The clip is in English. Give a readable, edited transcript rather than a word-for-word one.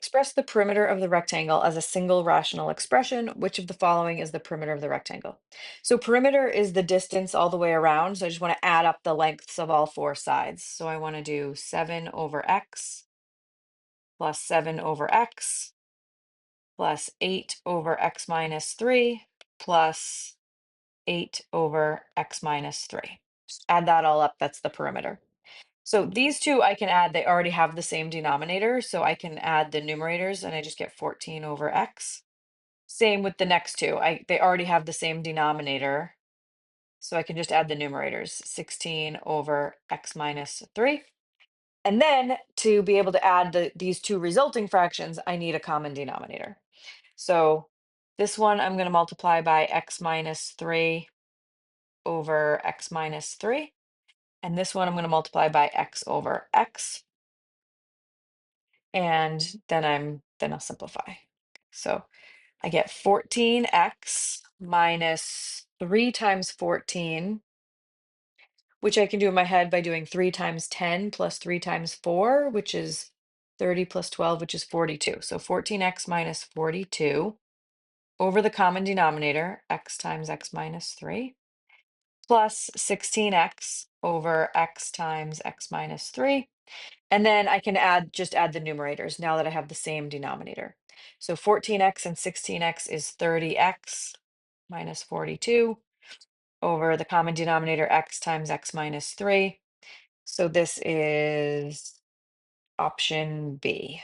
Express the perimeter of the rectangle as a single rational expression. Which of the following is the perimeter of the rectangle? So perimeter is the distance all the way around. So I just want to add up the lengths of all four sides. So I want to do 7 over x plus 7 over x plus 8 over x minus 3 plus 8 over x minus 3. Just add that all up. That's the perimeter. So these two I can add, they already have the same denominator, so I can add the numerators and I just get 14 over x. Same with the next two. They already have the same denominator, so I can just add the numerators, 16 over x minus 3. And then to be able to add these two resulting fractions, I need a common denominator. So this one I'm going to multiply by x minus 3 over x minus 3. And this one I'm going to multiply by x over x. And then I'll simplify. So I get 14x minus 3 times 14, which I can do in my head by doing 3 times 10 plus 3 times 4, which is 30 plus 12, which is 42. So 14x minus 42 over the common denominator, x times x minus 3, plus 16x over x times x minus 3. And then I can just add the numerators now that I have the same denominator. So 14x and 16x is 30x minus 42 over the common denominator x times x minus 3. So this is option B.